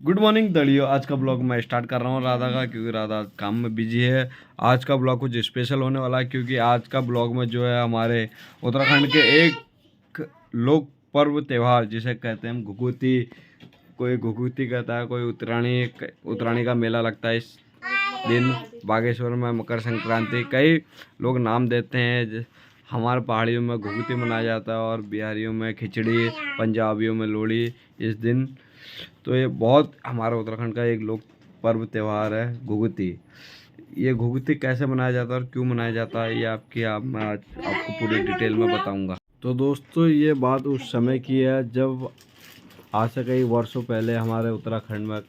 Good morning दड़ियो। आज का blog मैं स्टार्ट कर रहा हूँ राधा का, क्योंकि राधा काम में बिजी है। आज का ब्लॉग कुछ स्पेशल होने वाला है, क्योंकि आज का ब्लॉग में जो है हमारे उत्तराखंड के एक लोक पर्व त्यौहार जिसे कहते हैं हम घुघुती। कोई घुघुती कहता है, कोई उत्तरायणी का मेला लगता है इस दिन बागेश्वर में। मकर संक्रांति कई लोग नाम देते हैं। हमारे पहाड़ियों में घुघुती मनाया जाता है और बिहारियों में खिचड़ी, पंजाबियों में लोहड़ी इस दिन। तो ये बहुत हमारा उत्तराखंड का एक लोक पर्व त्यौहार है घुघुती। ये घुघुती कैसे मनाया जाता है और क्यों मनाया जाता है, ये मैं आज आपको पूरी डिटेल में बताऊंगा। तो दोस्तों, ये बात उस समय की है जब आज से कई वर्षों पहले हमारे उत्तराखंड में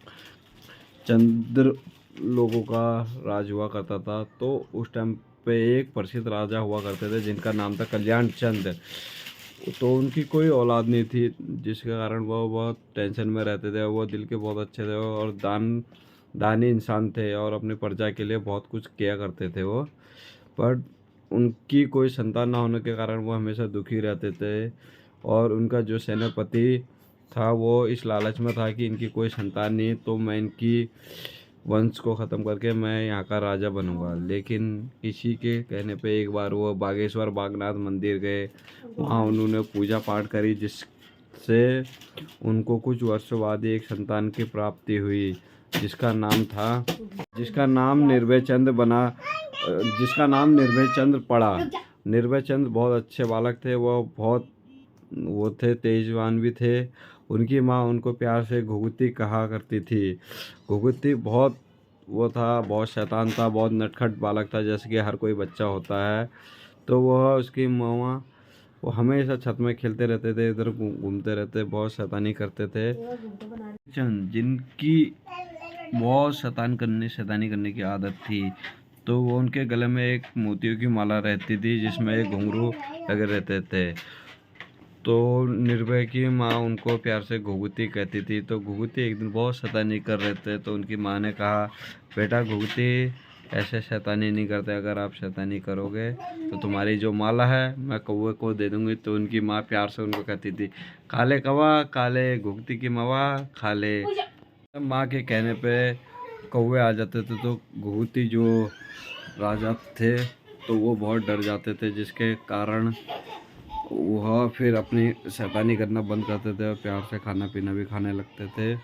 चंद्र लोगों का राज हुआ करता था। तो उस टाइम पे एक प्रसिद्ध राजा हुआ करते थे जिनका नाम था कल्याण चंद्र। तो उनकी कोई औलाद नहीं थी, जिसके कारण वो बहुत टेंशन में रहते थे। वो दिल के बहुत अच्छे थे और दानी इंसान थे और अपनी प्रजा के लिए बहुत कुछ किया करते थे वो। पर उनकी कोई संतान ना होने के कारण वो हमेशा दुखी रहते थे। और उनका जो सेनापति था वो इस लालच में था कि इनकी कोई संतान नहीं, तो मैं इनकी वंश को ख़त्म करके मैं यहाँ का राजा बनूंगा। लेकिन इसी के कहने पे एक बार वो बागेश्वर बागनाथ मंदिर गए। वहाँ उन्होंने पूजा पाठ करी, जिससे उनको कुछ वर्षों बाद एक संतान की प्राप्ति हुई, जिसका नाम निर्भय चंद बना, जिसका नाम निर्भय चंद्र पड़ा। निर्भय चंद्र बहुत अच्छे बालक थे। वो थे तेजवान भी थे। उनकी माँ उनको प्यार से घुघुती कहा करती थी। घुघुती बहुत शैतान था, बहुत नटखट बालक था, जैसे कि हर कोई बच्चा होता है। तो वह उसकी माँ वो हमेशा छत में खेलते रहते थे, इधर घूमते रहते, बहुत शैतानी करते थे। चंद जिनकी बहुत शैतानी करने की आदत थी, तो वो उनके गले में एक मोतियों की माला रहती थी जिसमें एक घुंघरू लगे रहते थे। तो निर्भय की माँ उनको प्यार से घुघुती कहती थी। तो घुघुती एक दिन बहुत शैतानी कर रहे थे, तो उनकी माँ ने कहा, बेटा घुघुती ऐसे शैतानी नहीं करते, अगर आप शैतानी करोगे तो तुम्हारी जो माला है मैं कौवे को दे दूंगी। तो उनकी माँ प्यार से उनको कहती थी, काले कौवा काले घुघुती की मवा खा ले। माँ के कहने पे कौवे आ जाते थे, तो घुघुती जो राजा थे तो वो बहुत डर जाते थे, जिसके कारण वह फिर अपनी शैतानी करना बंद करते थे और प्यार से खाना पीना भी खाने लगते थे।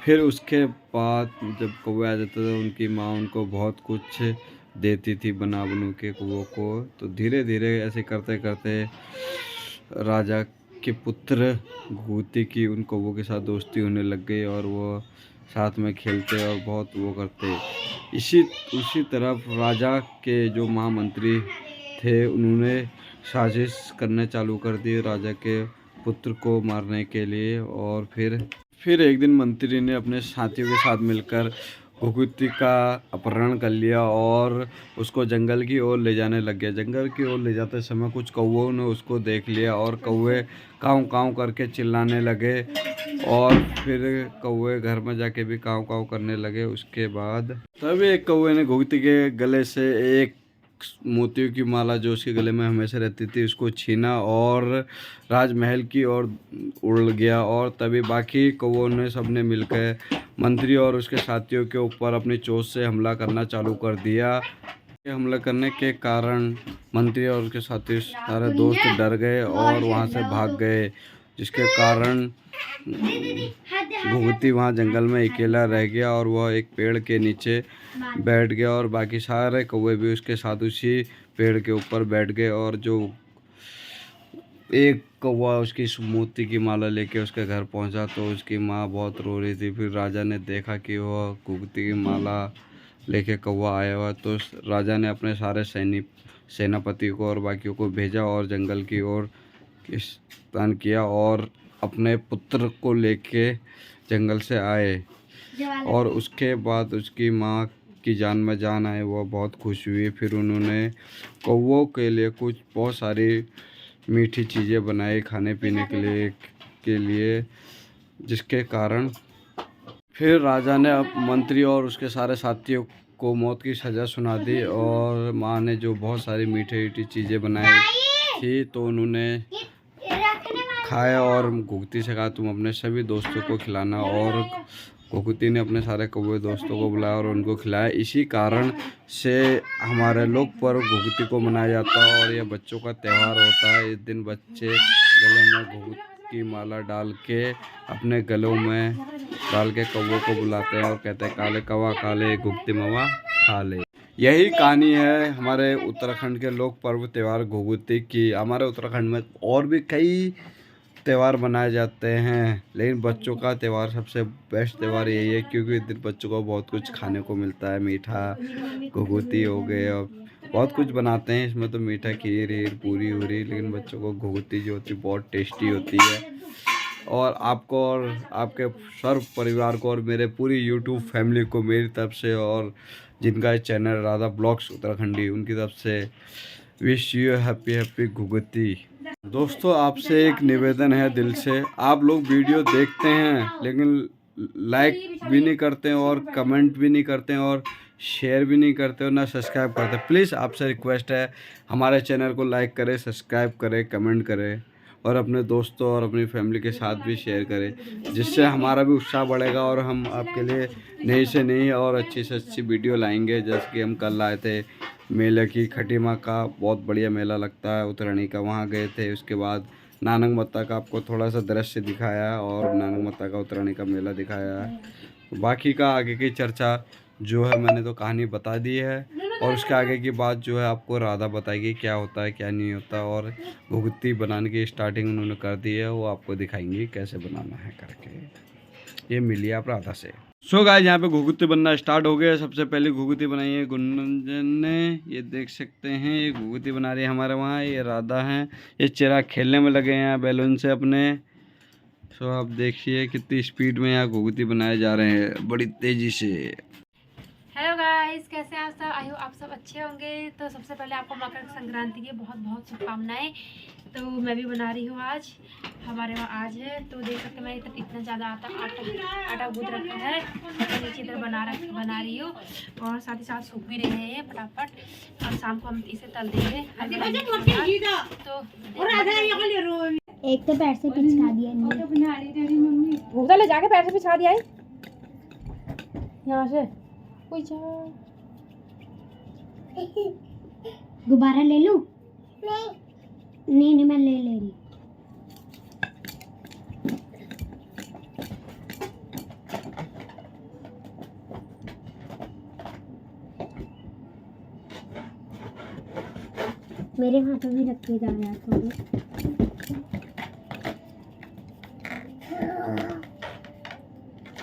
फिर उसके बाद जब कौवे आ जाते थे, उनकी माँ उनको बहुत कुछ देती थी बना बनू के कौवों को। तो धीरे धीरे ऐसे करते करते राजा के पुत्र घुघुती की उन कौवों के साथ दोस्ती होने लग गई और वो साथ में खेलते और बहुत वो करते। इसी उसी तरफ राजा के जो महामंत्री थे, उन्होंने साजिश करने चालू कर दी राजा के पुत्र को मारने के लिए। और फिर एक दिन मंत्री ने अपने साथियों के साथ मिलकर घुघुती का अपहरण कर लिया और उसको जंगल की ओर ले जाने लग गया। जंगल की ओर ले जाते समय कुछ कौवों ने उसको देख लिया और कौवे काँव काँव करके चिल्लाने लगे। और फिर कौवे घर में जाके भी काँव काँव करने लगे। उसके बाद तभी एक कौवे ने घुघुती के गले से एक मोतियों की माला जो उसके गले में हमेशा रहती थी उसको छीना और राजमहल की ओर उड़ गया। और तभी बाकी कौवों ने सबने मिलकर मंत्री और उसके साथियों के ऊपर अपनी चोंच से हमला करना चालू कर दिया। हमला करने के कारण मंत्री और उसके साथी सारे दोस्त डर गए और वहां से भाग गए, जिसके कारण घुघुती वहाँ जंगल में अकेला रह गया और वह एक पेड़ के नीचे बैठ गया और बाकी सारे कौवे भी उसके साथ उसी पेड़ के ऊपर बैठ गए। और जो एक कौवा उसकी मोती की माला लेके उसके घर पहुंचा तो उसकी माँ बहुत रो रही थी। फिर राजा ने देखा कि वह घुघुती की माला लेके कौवा आया हुआ, तो राजा ने अपने सारे सेनापति को और बाकियों को भेजा और जंगल की ओर प्रस्थान किया और अपने पुत्र को लेके जंगल से आए। और उसके बाद उसकी माँ की जान में जान आए, वो बहुत खुश हुई। फिर उन्होंने कौवों के लिए बहुत सारी मीठी चीज़ें बनाई खाने पीने के लिए, जिसके कारण फिर राजा ने मंत्री और उसके सारे साथियों को मौत की सज़ा सुना दी। और माँ ने जो बहुत सारी मीठी मीठी चीज़ें बनाई थी तो उन्होंने खाया और घुघुती से कहा, तुम अपने सभी दोस्तों को खिलाना। और घुघुती ने अपने सारे कौवे दोस्तों को बुलाया और उनको खिलाया। इसी कारण से हमारे लोग पर्व घुघुती को मनाया जाता है और यह बच्चों का त्यौहार होता है। इस दिन बच्चे गले में घुघुती की माला डाल के अपने गलों में डाल के कौवों को बुलाते हैं और कहते हैं काले कौवा काले घुघुती मवा खा ले। यही कहानी है हमारे उत्तराखंड के लोक पर्व त्यौहार घुघुती की। हमारे उत्तराखंड में और भी कई त्यौहार मनाए जाते हैं, लेकिन बच्चों का त्यौहार सबसे बेस्ट त्यौहार यही है, क्योंकि इस दिन बच्चों को बहुत कुछ खाने को मिलता है। मीठा घुघुती हो गए और बहुत कुछ बनाते हैं इसमें, तो मीठा खीर हीर पूरी वूरी, लेकिन बच्चों को घुघुती जो होती है बहुत टेस्टी होती है। और आपको और आपके सर्व परिवार को और मेरे पूरी यूट्यूब फैमिली को मेरी तरफ से, और जिनका चैनल राधा ब्लॉग्स उत्तराखंडी, उनकी तरफ से विश यू हैप्पी घुघुती। दोस्तों आपसे एक निवेदन है दिल से, आप लोग वीडियो देखते हैं लेकिन लाइक भी नहीं करते हैं और कमेंट भी नहीं करते हैं और शेयर भी नहीं करते और ना सब्सक्राइब करते। प्लीज़ आपसे रिक्वेस्ट है, हमारे चैनल को लाइक करें, सब्सक्राइब करें, कमेंट करें और अपने दोस्तों और अपनी फैमिली के साथ भी शेयर करें, जिससे हमारा भी उत्साह बढ़ेगा और हम आपके लिए नई से नई और अच्छी से अच्छी वीडियो लाएंगे। जैसे कि हम कल आए थे मेले की, खटी माँ का बहुत बढ़िया मेला लगता है उत्तरायणी का, वहाँ गए थे। उसके बाद नानक मत्ता का आपको थोड़ा सा दृश्य दिखाया और नानक मत्ता का उत्तरायणी का मेला दिखाया। बाकी का आगे की चर्चा जो है मैंने तो कहानी बता दी है, और उसके आगे की बात जो है आपको राधा बताएगी क्या होता है क्या नहीं होता, और घुघुती बनाने की स्टार्टिंग उन्होंने कर दी है, वो आपको दिखाएंगी कैसे बनाना है करके। ये मिलिए आप राधा से। सो गाइस यहाँ पे घुघुती बनना स्टार्ट हो गया। सबसे पहले घुघुती बनाई है गुंजन ने, ये देख सकते हैं ये घुघुती बना रही है हमारे वहाँ। ये राधा हैं, ये चिराग खेलने में लगे हैं बैलून से अपने। सो आप देखिए कितनी स्पीड में यहाँ घुघुती बनाए जा रहे हैं, बड़ी तेज़ी से। हेलो गाइस, कैसे हैं आप सब? आई होप आप सब अच्छे होंगे। तो सबसे पहले आपको मकर संक्रांति की बहुत बहुत शुभकामनाएं। तो मैं भी बना रही हूँ आज, हमारे वहाँ आज है। तो देख सकते हैं मैं इतना ज़्यादा आटा गूंद रखा है, तो नीचे इधर बना रही हूँ और साथ ही साथ सूख भी रहे हैं फटाफट, और शाम को हम इसे तल देंगे। तो एक तो पैर से पिचका दिया, भूसा ले जाके पैर से पिछा दिया है यहाँ से। गुब्बारा ले लूं? नहीं मैं ले रही। मेरे हाथों में रख के जा रहा है थोड़े।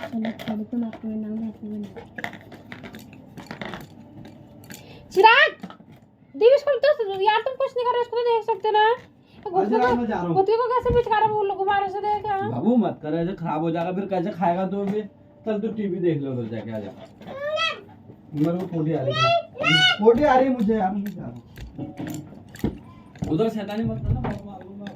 चलो छोड़ो, तुम अपना नाम रखना। चिराग दिविश को तो यार तुम कुछ नहीं कर रहे, इसको तो देख सकते ना। गुत्ती को कैसे पिचकारा बोल लो गुब्बारे से देख। बाबू मत कर, ऐसे खराब हो जाएगा, फिर कैसे खाएगा तो भी। चल तू टीवी देख लो उधर जाके, आ जा। मेरे को पोटी आ रही है मुझे यार, नहीं जा रहा उधर। शैतानी मत करना, मारूंगा।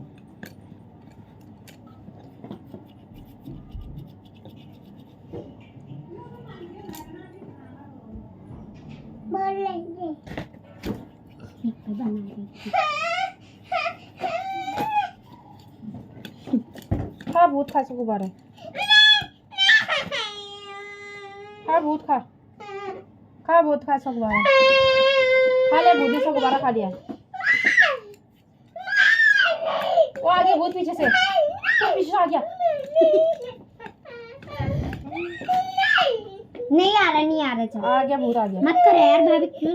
बोल लेंगे खा भूत खा सब गुब्बारे, खा भूत खा भूत खा सब गुब्बारा खा ले। भूत सब गुब्बारा खा लिया। वो आ गया भूत पीछे से, पीछे से आ गया। नहीं आ रहा चल। आ गया भूत, आ गया। मत करो यार भाभी, क्यों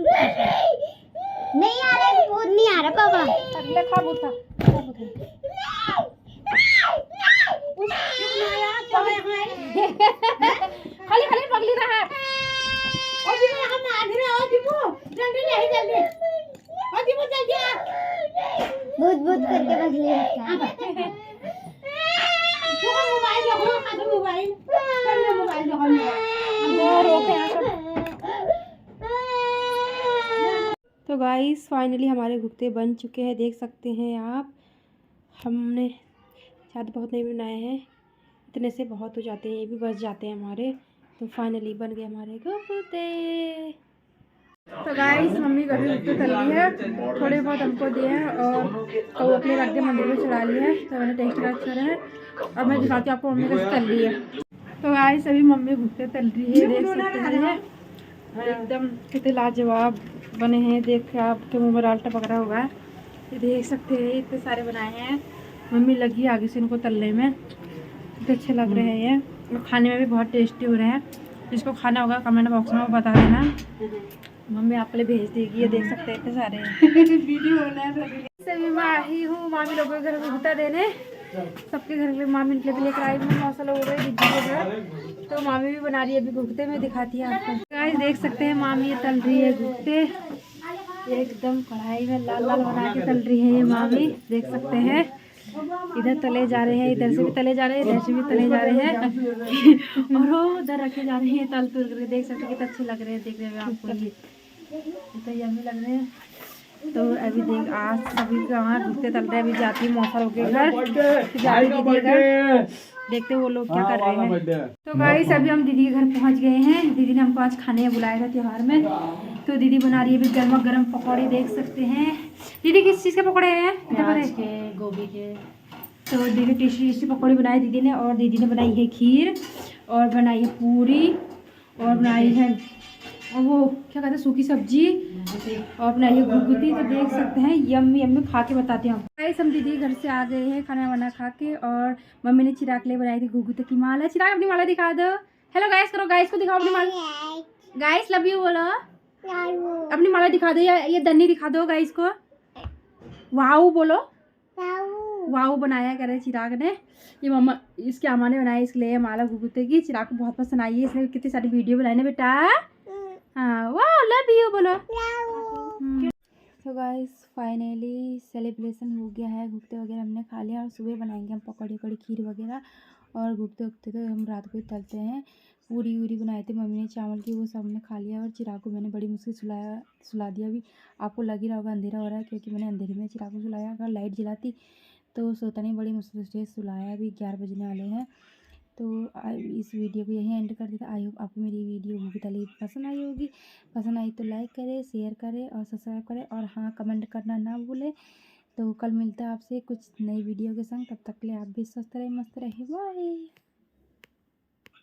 नहीं आ रहा? भूत नहीं आ रहा पापा। ले खा भूत खा। खाली खाली पगली रहा है। ओ दीपू हम आ रहे हैं। ओ दीपू जल्दी नहीं, जल्दी ओ दीपू जल्दी आ। भूत करके पगली रखा है। मोबाइल देखो, हाथ मोबाइल कर, मोबाइल देखो। रोके हैं सब। तो गाइस फाइनली हमारे घुघुती बन चुके हैं, देख सकते हैं आप। हमने ज़्यादा बहुत नहीं बनाए हैं, इतने से बहुत हो जाते हैं, ये भी बच जाते हैं हमारे। तो फाइनली बन गए हमारे घुघुती। तो गाइस मम्मी घर में घुघुती तल ली है, थोड़े बहुत हमको दिए हैं और तो अपने रख के मंदिर में चढ़ा लिए हैं। तो मैंने टेस्ट अच्छा रहा है और मैं दिखाती हूँ आपको मम्मी कैसे तल ली है। तो गाइस अभी मम्मी भुट्टे तल रही है, देख सकते हैं एकदम कितने लाजवाब बने हैं। देख के आपके मुंह में लालटा पकड़ा हुआ है, ये देख सकते हैं इतने सारे बनाए हैं। मम्मी लगी आगे से इनको तलने में, कितने अच्छे लग रहे हैं ये और खाने में भी बहुत टेस्टी हो रहे हैं। जिसको खाना होगा कमेंट बॉक्स में बता देना, मम्मी आप लिए भेज देगी। ये देख सकते हैं इतने सारे वीडियो बना है। सभी मैं आई हूँ मामी लोगों के घर में भुट्टा देने, सबके घर में मामी के लिए लेकर आई हूँ। मौसम हो गई दीदी के घर, तो मामी भी बना रही है अभी भुट्टे में, दिखाती है आपको। गाइस देख सकते हैं मामी ये तल रही है भुट्टे, एकदम कढ़ाई में लाल लाल बना के तल रही है ये मामी, देख सकते हैं। इधर तले जा रहे हैं, इधर से भी तले जा रहे हैं, इधर से भी तले जा रहे हैं और वो उधर रखे जा रहे हैं तल तुल करके। देख सकते हैं कितने अच्छे लग रहे हैं देखने में आपको, ये इतना यम्मी लग रहे हैं। तो अभी देख आज सभी का वहाँ भुट्टे तल रहे हैं। अभी जाती है मौसा लोग के घर, जाती दीदी के घर, देखते वो लोग क्या कर रहे हैं। तो गाइस अभी हम दीदी के घर पहुँच गए हैं। दीदी ने हमको आज खाने बुलाया था त्योहार में, तो दीदी बना रही है अभी गर्मा गर्म पकौड़े, देख सकते हैं। दीदी किस चीज़ के पकौड़े हैं? प्याज के, गोभी के। तो दीदी टेस्टी पकौड़े बनाए दीदी ने, और दीदी ने बनाई है खीर, और बनाई है पूरी, और बनाई है और वो क्या कहते हैं सूखी सब्जी, और बनाई है घुघुती। तो देख सकते हैं यम्मी यम्मी, खा के बताते हैं। गाइस हम दीदी घर से आ गए हैं खाना वाना खा के, और मम्मी ने चिराग ले बनाई थी घुघुती की माला। चिराग अपनी माला दिखा दो, हेलो गाइस करो, गाइस को दिखाओ अपनी माला, गाइस लव यू बोलो, अपनी माला दिखा दो, ये दन्नी दिखा दो गाइस को, वाओ बोलो, वाओ बनाया करे चिराग ने। ये मम्मा इसके अम्मा ने बनाई, इसलिए माला घुघुती की। चिराग को बहुत पसंद आई है, इसने कितनी सारी वीडियो बनाई ना बेटा। हाँ वाओ लव यू बोलो। तो गाइस फाइनली सेलिब्रेशन हो गया है, घुघुते वगैरह हमने खा लिया, और सुबह बनाएंगे हम पकौड़ी वकौड़ी खीर वगैरह, और घुघुते उगते तो हम रात को ही तलते हैं। पूरी वूरी बनाए थे मम्मी ने चावल की, वो सब हमने खा लिया, और चिराग को मैंने बड़ी मुश्किल सुला दिया। अभी आपको लग ही रहा होगा अंधेरा हो रहा है, क्योंकि मैंने अंधेरे में चिराग को सुलाया। अगर लाइट जलाती तो सोता नहीं, बड़ी मुश्किल से सुलाया। अभी 11 बजने वाले हैं। तो इस वीडियो को यहीं एंड कर देता। आई होप आपको मेरी वीडियो घुघुती पसंद आई होगी। पसंद आई तो लाइक करें, शेयर करें और सब्सक्राइब करें, और हाँ कमेंट करना ना भूलें। तो कल मिलता है आपसे कुछ नई वीडियो के संग, तब तक के लिए आप भी स्वस्थ रहें, मस्त रहें, बाय।